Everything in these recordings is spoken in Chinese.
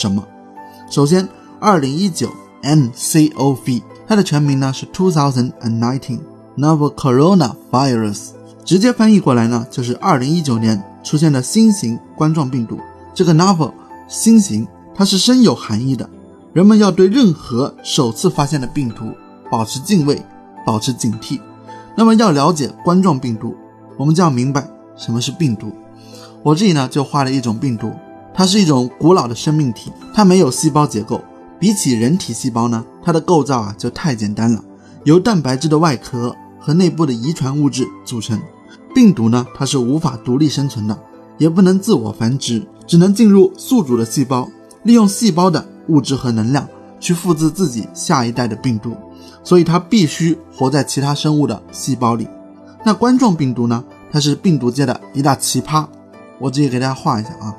什么？首先 2019 nCoV 它的全名呢是2019 Novel Coronavirus， 直接翻译过来呢就是2019年出现的新型冠状病毒。这个 novel 新型它是深有含义的，人们要对任何首次发现的病毒保持敬畏，保持警惕。那么要了解冠状病毒，我们就要明白什么是病毒。我这里呢就画了一种病毒，它是一种古老的生命体，它没有细胞结构，比起人体细胞呢，它的构造就太简单了，由蛋白质的外壳和内部的遗传物质组成。病毒呢，它是无法独立生存的，也不能自我繁殖，只能进入宿主的细胞，利用细胞的物质和能量去复制自己下一代的病毒，所以它必须活在其他生物的细胞里。那冠状病毒呢，它是病毒界的一大奇葩，我直接给大家画一下啊，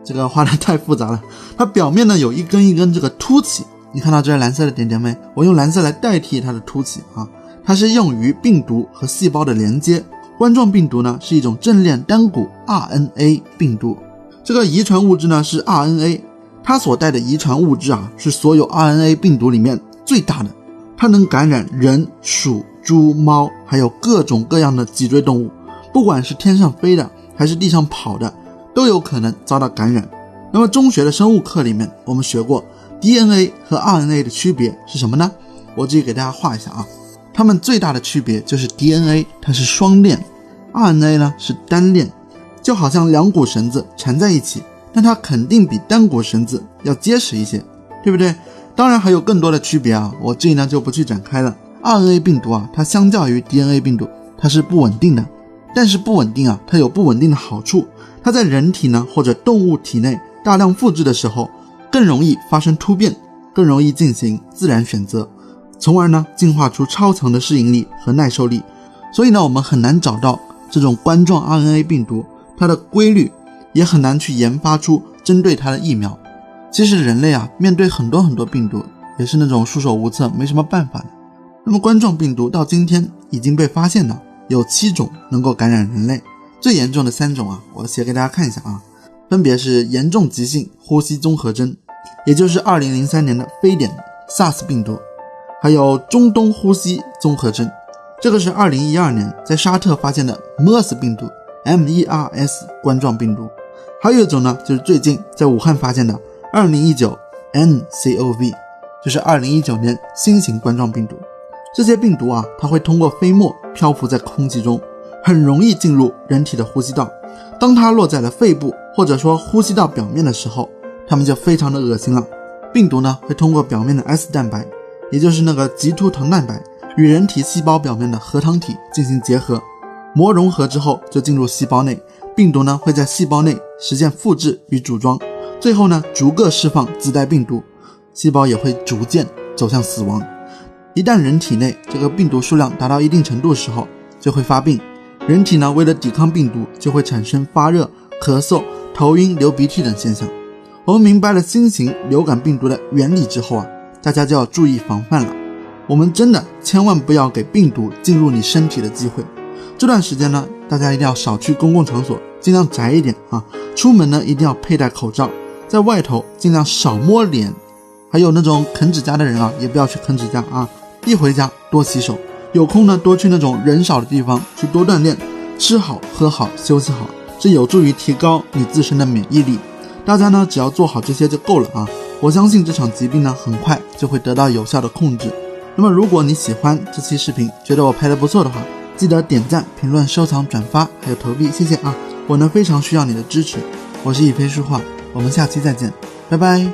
这个画的太复杂了。它表面呢有一根一根这个凸起，你看到这蓝色的点点没？我用蓝色来代替它的凸起啊，它是用于病毒和细胞的连接。冠状病毒呢是一种正链单股 RNA 病毒，这个遗传物质呢是 RNA， 它所带的遗传物质是所有 RNA 病毒里面最大的，它能感染人、鼠、猪、猫，还有各种各样的脊椎动物，不管是天上飞的还是地上跑的，都有可能遭到感染。那么中学的生物课里面我们学过 DNA 和 RNA 的区别是什么呢？我这里给大家画一下啊，它们最大的区别就是 DNA 它是双链， RNA 呢是单链，就好像两股绳子缠在一起，但它肯定比单股绳子要结实一些，对不对？当然还有更多的区别我这里呢就不去展开了。 RNA 病毒它相较于 DNA 病毒它是不稳定的，但是不稳定它有不稳定的好处，它在人体呢或者动物体内大量复制的时候更容易发生突变，更容易进行自然选择，从而呢进化出超强的适应力和耐受力。所以呢我们很难找到这种冠状 RNA 病毒它的规律，也很难去研发出针对它的疫苗。其实人类面对很多病毒也是那种束手无策，没什么办法的。那么冠状病毒到今天已经被发现了有7种能够感染人类，最严重的3种我写给大家看一下分别是严重急性呼吸综合征，也就是2003年的非典 SARS 病毒，还有中东呼吸综合征，这个是2012年在沙特发现的 MERS 病毒 MERS 冠状病毒，还有一种呢就是最近在武汉发现的2019 nCoV， 就是2019年新型冠状病毒。这些病毒它会通过飞沫漂浮在空气中，很容易进入人体的呼吸道，当它落在了肺部或者说呼吸道表面的时候，它们就非常的恶心了。病毒呢会通过表面的 S 蛋白，也就是那个棘突糖蛋白，与人体细胞表面的核糖体进行结合，膜融合之后就进入细胞内，病毒呢会在细胞内实现复制与组装，最后呢逐个释放自带病毒，细胞也会逐渐走向死亡。一旦人体内这个病毒数量达到一定程度的时候就会发病，人体呢为了抵抗病毒就会产生发热、咳嗽、头晕、流鼻涕等现象。我们明白了新型流感病毒的原理之后大家就要注意防范了。我们真的千万不要给病毒进入你身体的机会。这段时间呢，大家一定要少去公共场所，尽量宅一点出门呢一定要佩戴口罩，在外头尽量少摸脸，还有那种啃指甲的人也不要去啃指甲一回家多洗手，有空呢多去那种人少的地方去多锻炼，吃好喝好休息好，这有助于提高你自身的免疫力。大家呢只要做好这些就够了我相信这场疾病呢很快就会得到有效的控制。那么如果你喜欢这期视频，觉得我拍得不错的话，记得点赞、评论、收藏、转发还有投币，谢谢我呢非常需要你的支持。我是一飞书画，我们下期再见，拜拜。